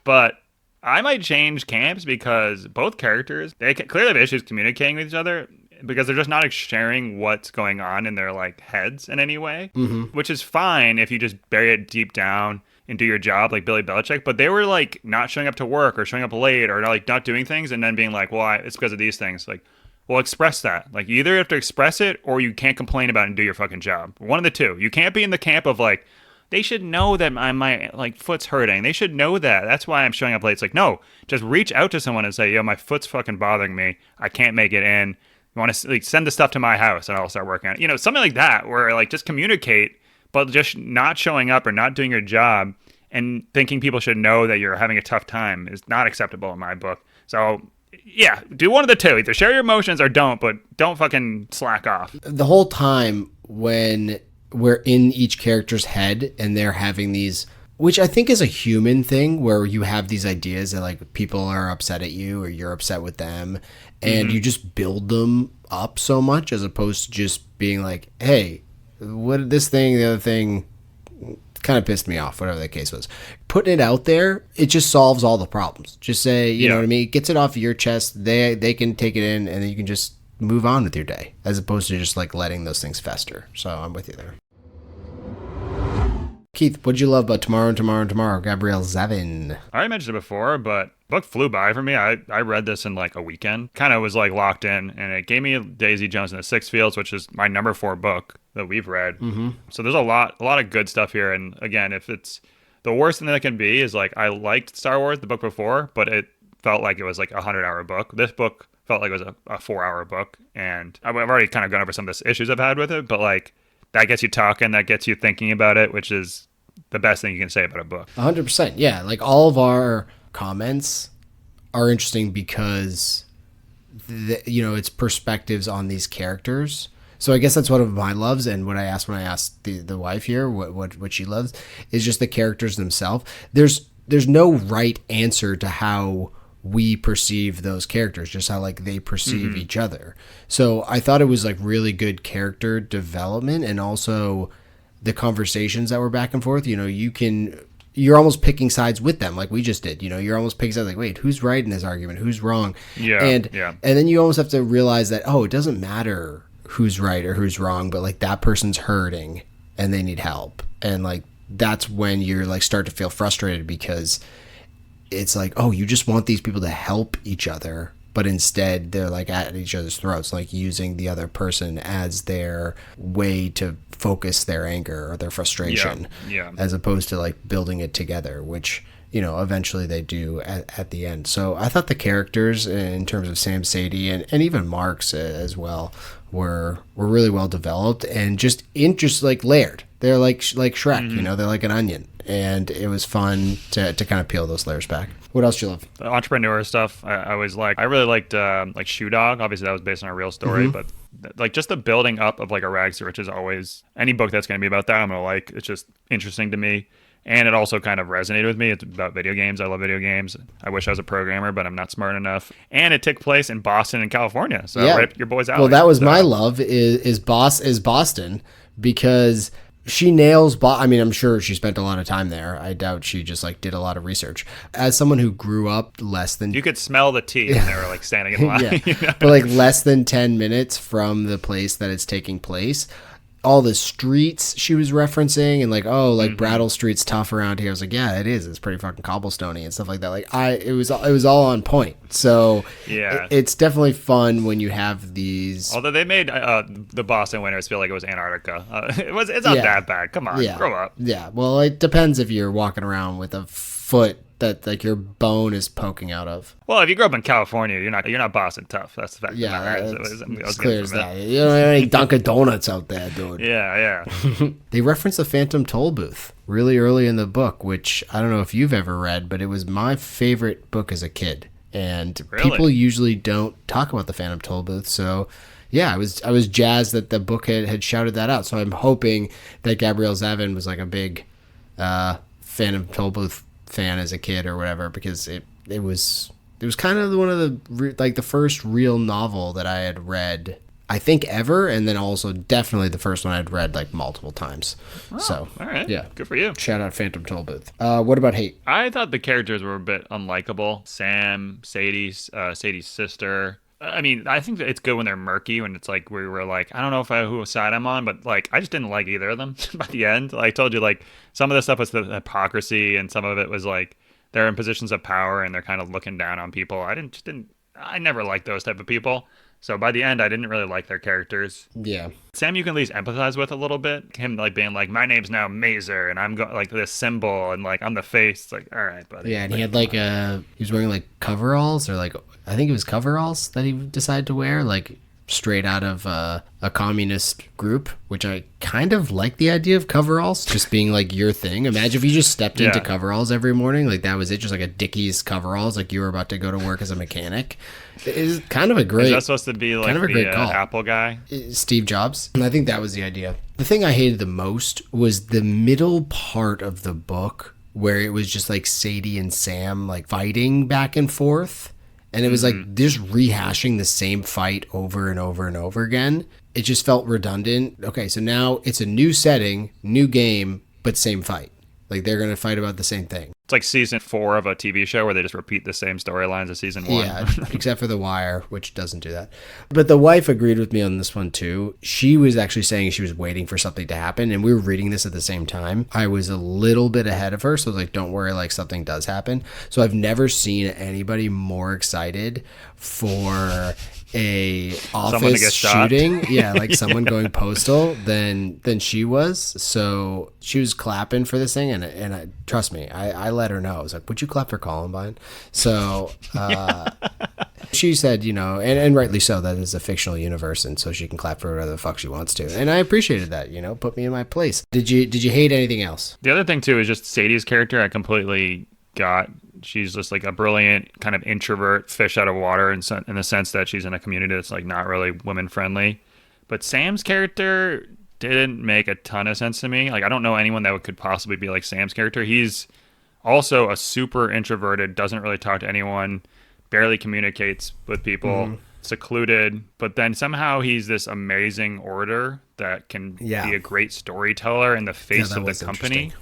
But I might change camps because both characters, they clearly have issues communicating with each other because they're just not sharing what's going on in their like heads in any way, which is fine if you just bury it deep down and do your job like Billy Belichick. But they were like not showing up to work or showing up late or like not doing things and then being like, well, it's because of these things. Like, well, express that. Like, you either have to express it or you can't complain about it and do your fucking job. One of the two. You can't be in the camp of like, they should know that my like foot's hurting. They should know that. That's why I'm showing up late. It's like, no, just reach out to someone and say, yo, my foot's fucking bothering me. I can't make it in. You want to like send the stuff to my house and I'll start working on it. Something like that where like just communicate, but just not showing up or not doing your job and thinking people should know that you're having a tough time is not acceptable in my book. So yeah, do one of the two. Either share your emotions or don't, but don't fucking slack off. The whole time when we're in each character's head and they're having these, which I think is a human thing where you have these ideas that like people are upset at you or you're upset with them and you just build them up so much as opposed to just being like, hey, what this thing, the other thing kind of pissed me off, whatever the case was. Putting it out there, it just solves all the problems. Just say, you know what I mean? It gets it off of your chest. They can take it in and then you can just move on with your day as opposed to just like letting those things fester. So I'm with you there. Keith, what'd you love about Tomorrow, Gabrielle Zevin? I already mentioned it before, but the book flew by for me. I read this in like a weekend. Kind of was like locked in, and it gave me Daisy Jones and the Six Fields, which is my number 4 book that we've read. So there's a lot of good stuff here. And again, if it's the worst thing that it can be is like, I liked Star Wars, the book before, but it felt like it was like a 100-hour book. This book felt like it was a 4-hour book. And I've already kind of gone over some of the issues I've had with it, but like, that gets you talking, that gets you thinking about it, which is the best thing you can say about a book. 100%. Yeah. Like all of our comments are interesting because, it's perspectives on these characters. So I guess that's one of my loves. And when I asked the wife here what she loves is just the characters themselves. There's no right answer to how we perceive those characters, just how like they perceive each other. So I thought it was like really good character development, and also the conversations that were back and forth. You're almost picking sides with them, like we just did. You're almost picking sides, like, wait, who's right in this argument? Who's wrong? And then you almost have to realize that, it doesn't matter who's right or who's wrong, but like that person's hurting and they need help. And like that's when you're like start to feel frustrated, because it's like, you just want these people to help each other, but instead they're like at each other's throats, like using the other person as their way to focus their anger or their frustration, as opposed to like building it together, which eventually they do at the end. So I thought the characters in terms of Sam, Sadie, and even Mark's as well were really well developed, and just like layered. They're like Shrek, they're like an onion, and it was fun to kind of peel those layers back. What else do you love? The entrepreneur stuff I always liked. I really liked like Shoe Dog. Obviously that was based on a real story, but like just the building up of like a rags to riches, always any book that's going to be about that I'm going to like. It's just interesting to me. And it also kind of resonated with me. It's about video games. I love video games. I wish I was a programmer, but I'm not smart enough. And it took place in Boston and California. So right, your boy's alley. Well, that was my love is Boston, because she nails I mean, I'm sure she spent a lot of time there. I doubt she just like did a lot of research. As someone who grew up less than... You could smell the tea when they were like standing in line. But like less than 10 minutes from the place that it's taking place, all the streets she was referencing, and like, Brattle Street's tough around here. I was like, yeah, it is. It's pretty fucking cobblestoney and stuff like that. Like it was all on point. So it's definitely fun when you have these. Although they made the Boston winters feel like it was Antarctica. It's not that bad. Come on, grow up. Yeah. Well, it depends if you're walking around with a foot that like your bone is poking out of. Well, if you grew up in California, you're not Boston tough. That's the fact. Yeah, it's clear as that. You don't have any Dunkin' Donuts out there, dude. Yeah. They reference the Phantom Toll Booth really early in the book, which I don't know if you've ever read, but it was my favorite book as a kid. And people usually don't talk about the Phantom Toll Booth, so yeah, I was jazzed that the book had shouted that out. So I'm hoping that Gabrielle Zevin was like a big Phantom Toll Booth fan as a kid or whatever, because it was kind of one of the first real novel that I had read, I think, ever, and then also definitely the first one I'd read like multiple times. So all right, yeah, good for you. Shout out Phantom Toll Booth. What about hate? I thought the characters were a bit unlikable. Sam, Sadie's sister. I mean, I think that it's good when they're murky, when it's like we were like, I don't know whose side I'm on, but like I just didn't like either of them by the end. Like I told you, like some of the stuff was the hypocrisy, and some of it was like they're in positions of power and they're kind of looking down on people. I never liked those type of people. So by the end, I didn't really like their characters. Yeah. Sam, you can at least empathize with a little bit. Him like being like, my name's now Mazer, and I'm like this symbol, and like I'm the face. It's like, all right, buddy. Yeah, and he had like he was wearing like coveralls, or like I think it was coveralls that he decided to wear, like straight out of a communist group, which I kind of like the idea of coveralls just being like your thing. Imagine if you just stepped into coveralls every morning, like that was it, just like a Dickies coveralls, like you were about to go to work as a mechanic. It's kind of a great... Is that supposed to be like kind of a great call. Apple guy? Steve Jobs. And I think that was the idea. The thing I hated the most was the middle part of the book where it was just like Sadie and Sam like fighting back and forth. And it was like just rehashing the same fight over and over and over again. It just felt redundant. Okay, so now it's a new setting, new game, but same fight. Like they're going to fight about the same thing. It's like season 4 of a TV show where they just repeat the same storylines as season 1. Yeah, except for The Wire, which doesn't do that. But the wife agreed with me on this one too. She was actually saying she was waiting for something to happen, and we were reading this at the same time. I was a little bit ahead of her, so I was like, don't worry, like something does happen. So I've never seen anybody more excited for a office shooting, like someone going postal than she was. So she was clapping for this thing, and I, trust me, I let her know. I was like, would you clap for Columbine? So she said, and rightly so, that is a fictional universe, and so she can clap for whatever the fuck she wants to, and I appreciated that. Put me in my place. Did you hate anything else? The other thing too is just Sadie's character. I completely got. She's just like a brilliant kind of introvert fish out of water in the sense that she's in a community that's like not really women friendly. But Sam's character didn't make a ton of sense to me. Like I don't know anyone that could possibly be like Sam's character. He's also a super introverted, doesn't really talk to anyone, barely communicates with people, secluded, but then somehow he's this amazing orator that can be a great storyteller in the face of the company.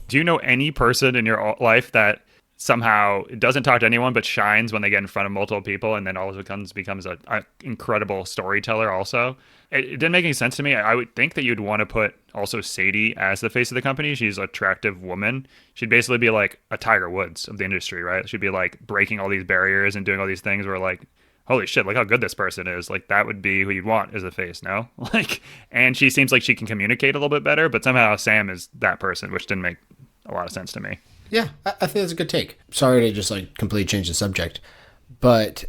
Do you know any person in your life that somehow doesn't talk to anyone but shines when they get in front of multiple people and then all of a sudden becomes an incredible storyteller also? It didn't make any sense to me. I would think that you'd want to put also Sadie as the face of the company. She's an attractive woman. She'd basically be like a Tiger Woods of the industry, right? She'd be like breaking all these barriers and doing all these things where like, holy shit, look how good this person is. Like that would be who you'd want as the face, no? Like, and she seems like she can communicate a little bit better, but somehow Sam is that person, which didn't make a lot of sense to me. Yeah, I think that's a good take. Sorry to just like completely change the subject, but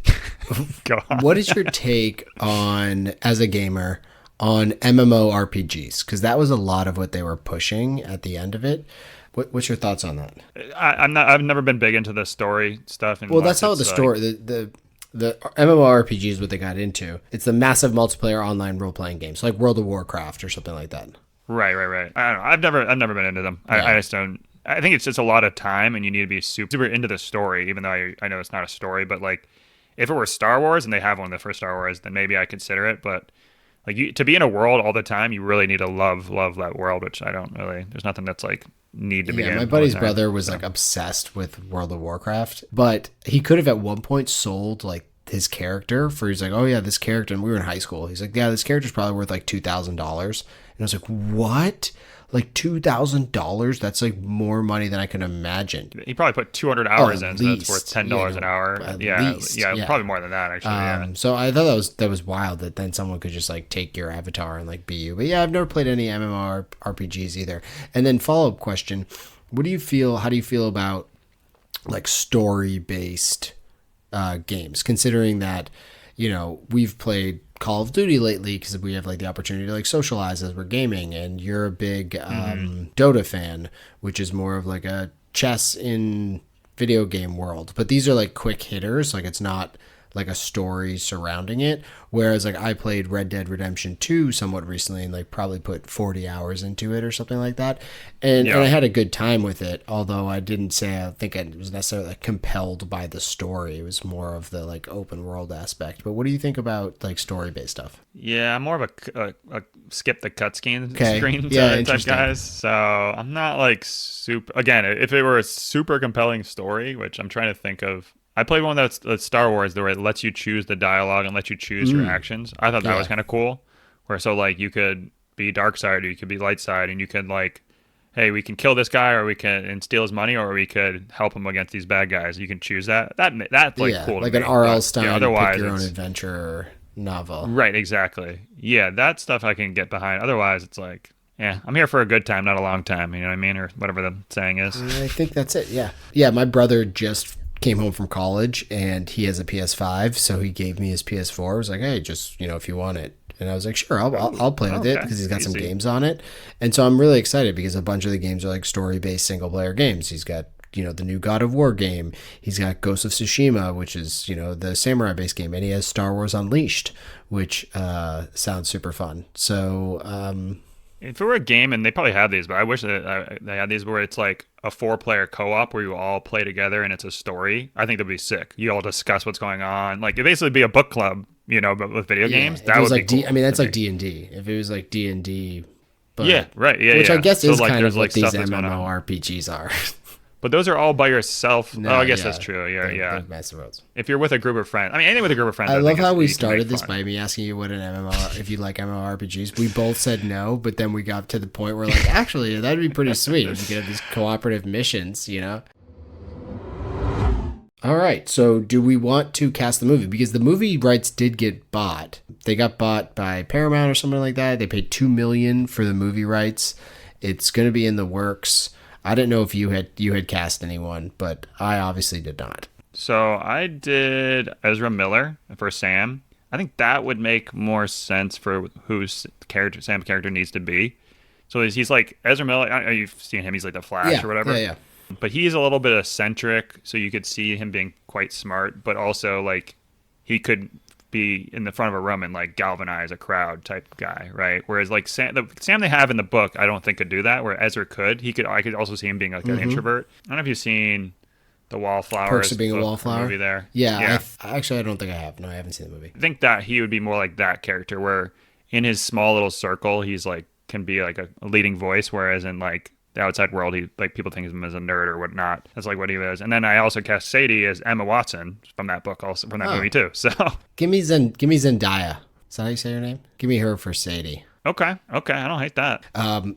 what is your take on, as a gamer, on MMORPGs? Because that was a lot of what they were pushing at the end of it. What's your thoughts on that? I've never been big into the story stuff. Well, that's how the story, the MMORPG is what they got into. It's the massive multiplayer online role playing games, like World of Warcraft or something like that. Right. I don't know. I've never been into them. Yeah. I just don't. I think it's just a lot of time, and you need to be super into the story. Even though I know it's not a story, but like if it were Star Wars and they have one of the first Star Wars, then maybe I consider it. But like to be in a world all the time, you really need to love that world, which I don't really. There's nothing that's like need to be. Yeah, my buddy's brother was like obsessed with World of Warcraft, but he could have at one point sold like his character for. He's like, oh yeah, this character. And we were in high school. He's like, yeah, this character's probably worth like $2,000. And I was like, what? Like $2,000? That's like more money than I can imagine. He probably put 200 hours in, so that's worth $10 an hour. Yeah, probably more than that actually. So I thought that was wild that then someone could just like take your avatar and like be you. But yeah, I've never played any MMORPGs either. And then follow-up question: what do you feel? How do you feel about like story-based games? Considering that, you know, we've played Call of Duty lately because we have like the opportunity to like socialize as we're gaming, and you're a big Dota fan, which is more of like a chess in video game world. But these are like quick hitters, like it's not like a story surrounding it. Whereas like I played Red Dead Redemption 2 somewhat recently and like probably put 40 hours into it or something like that. And I had a good time with it, although I didn't say I think I was necessarily like compelled by the story. It was more of the like open world aspect. But what do you think about like story-based stuff? Yeah, I'm more of a skip the cutscene screen type guys. So I'm not like super, again, if it were a super compelling story, which I'm trying to think of, I played one that's Star Wars where it lets you choose the dialogue and lets you choose your actions. I thought that was kind of cool. Where so like you could be dark side or you could be light side, and you could like, hey, we can kill this guy or we can and steal his money, or we could help him against these bad guys. You can choose that. That's like cool. Like to an me. R.L. Stein, otherwise pick your own adventure novel. Right, exactly. Yeah, that stuff I can get behind. Otherwise, it's like, yeah, I'm here for a good time, not a long time. You know what I mean, or whatever the saying is. I think that's it. Yeah. My brother just came home from college and he has a PS5, so he gave me his PS4. I was like, hey, just, you know, if you want it. And I was like, sure, I'll play with it because he's got some games on it. And so I'm really excited because a bunch of the games are like story-based single-player games. He's got, you know, the new God of War game. He's got Ghost of Tsushima, which is, you know, the samurai-based game. And he has Star Wars Unleashed, which sounds super fun. So if it were a game, and they probably have these, but I wish that they had these where it's like a 4-player co-op where you all play together and it's a story. I think that'd be sick. You all discuss what's going on. Like it'd basically be a book club, you know, but with video games. That would like be cool. I mean, that's like D&D. If it was like D&D, but, yeah, right, yeah, which I guess so is like, kind of like what these MMORPGs are. But those are all by yourself. No, I guess that's true. Yeah. If you're with a group of friends, I mean, anything with a group of friends. I love how we started this by me asking you what an MMO, if you like MMORPGs. We both said no, but then we got to the point where like, actually, that'd be pretty sweet if you could have these cooperative missions, you know? All right, so do we want to cast the movie? Because the movie rights did get bought. They got bought by Paramount or something like that. They paid $2 million for the movie rights. It's going to be in the works. I didn't know if you had cast anyone, but I obviously did not. So I did Ezra Miller for Sam. I think that would make more sense for whose character Sam's character needs to be. So he's like Ezra Miller. You've seen him. He's like the Flash or whatever. Yeah. But he's a little bit eccentric, so you could see him being quite smart, but also like he could be in the front of a room and like galvanize a crowd type guy, right? Whereas like the Sam they have in the book, I don't think could do that. Where Ezra could, I could also see him being like an introvert. I don't know if you've seen The Wallflowers. Perks of Being a Wallflower. Movie there. Yeah. Actually, I don't think I have. No, I haven't seen the movie. I think that he would be more like that character, where in his small little circle, he's like can be like a leading voice, whereas in like the outside world, he like people think of him as a nerd or whatnot. That's like what he is. And then I also cast Sadie as Emma Watson from that book, also from that movie too. So give me Zendaya. Is that how you say her name? Give me her for Sadie. Okay, I don't hate that.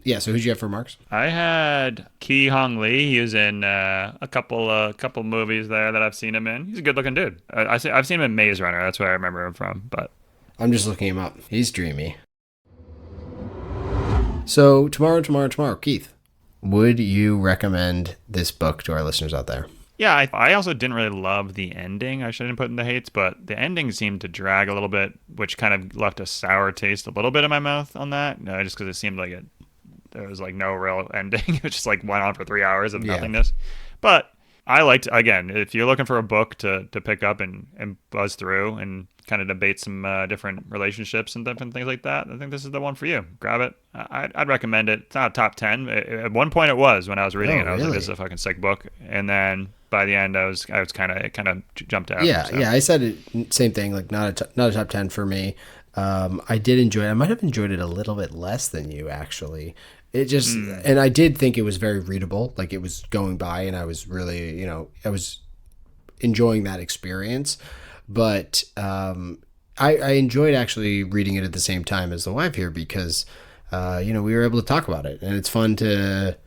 Yeah. So who'd you have for marks? I had Ki Hong Lee. He was in a couple movies there that I've seen him in. He's a good looking dude. I've seen him in Maze Runner. That's where I remember him from. But I'm just looking him up. He's dreamy. So tomorrow, Keith, would you recommend this book to our listeners out there? Yeah, I also didn't really love the ending. I shouldn't put in the hates, but the ending seemed to drag a little bit, which kind of left a sour taste a little bit in my mouth on that. Just because it seemed like there was like no real ending. It just like went on for 3 hours of nothingness. But I liked, again, if you're looking for a book to pick up and buzz through and kind of debate some different relationships and different things like that, I think this is the one for you. Grab it. I'd recommend it. It's not a top 10. At one point it was when I was reading it. I was like, this is a fucking sick book. And then by the end, I was kind of jumped out. Yeah, so. Yeah. I said it, same thing. Like not a top 10 for me. I did enjoy it. I might have enjoyed it a little bit less than you, actually. It just, and I did think it was very readable. Like it was going by, and I was really, I was enjoying that experience. But I enjoyed actually reading it at the same time as the wife here because, we were able to talk about it, and it's fun to.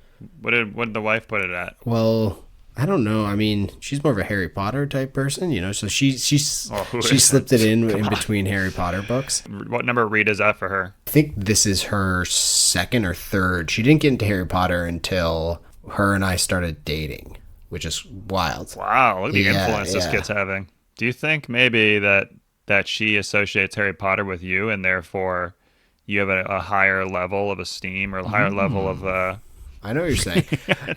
What did the wife put it at? Well, I don't know. I mean, she's more of a Harry Potter type person, so she slipped it in between Harry Potter books. What number read is that for her? I think this is her second or third. She didn't get into Harry Potter until her and I started dating, which is wild. Wow, look at the influence this kid's having. Do you think maybe that she associates Harry Potter with you, and therefore you have a higher level of esteem or a higher level of I know what you're saying.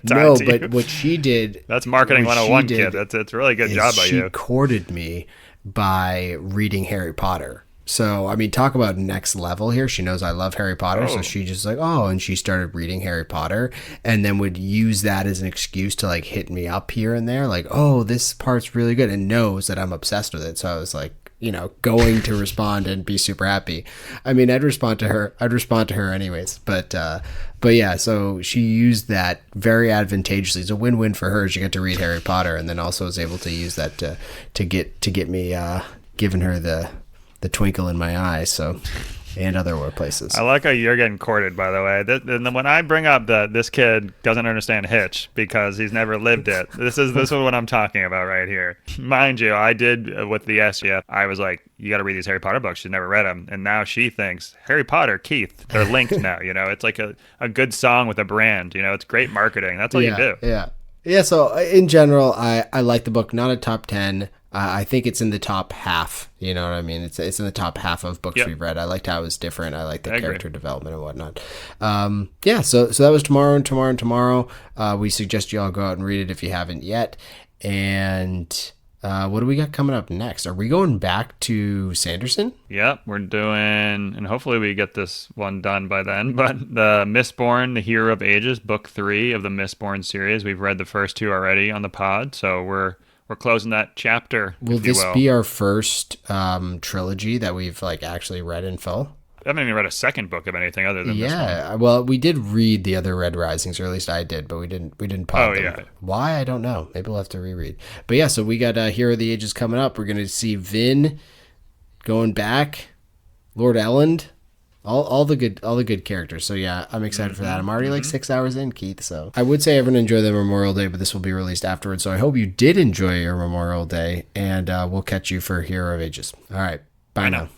No, but what she did... That's marketing 101, kid. That's a really good job by you. She courted me by reading Harry Potter. So, I mean, talk about next level here. She knows I love Harry Potter, so she just like, and she started reading Harry Potter and then would use that as an excuse to like hit me up here and there. Like, this part's really good, and knows that I'm obsessed with it. So I was like, going to respond and be super happy. I mean, I'd respond to her anyways. But yeah, so she used that very advantageously. It's a win-win for her. She got to read Harry Potter, and then also was able to use that to get me giving her the twinkle in my eye. So, and other workplaces. I like how you're getting courted, by the way. When I bring up that this kid doesn't understand Hitch because he's never lived it, this is what I'm talking about right here. Mind you, I did with the SGF. I was like, you got to read these Harry Potter books. She's never read them, and now she thinks Harry Potter, Keith, they're linked now. It's like a good song with a brand. It's great marketing. That's all you do. Yeah. So in general, I like the book. Not a top 10. I think it's in the top half. You know what I mean? It's in the top half of books we've read. I liked how it was different. I liked the character development and whatnot. So that was tomorrow. We suggest you all go out and read it if you haven't yet. And what do we got coming up next? Are we going back to Sanderson? Yep, we're doing, and hopefully we get this one done by then, but the Mistborn, The Hero of Ages, book 3 of the Mistborn series. We've read the first 2 already on the pod, so we're closing that chapter. Will this be our first trilogy that we've like actually read in full? I haven't even read a second book of anything other than this one. Yeah, well, we did read the other Red Risings, or at least I did, but we didn't pop them. Yeah. Why? I don't know. Maybe we'll have to reread. But yeah, so we got Hero of the Ages coming up. We're going to see Vin going back, Lord Elland, all the good characters. So yeah, I'm excited for that. I'm already like 6 hours in, Keith. So I would say everyone enjoy the Memorial Day, but this will be released afterwards. So I hope you did enjoy your Memorial Day, and we'll catch you for Hero of Ages. All right. Bye now.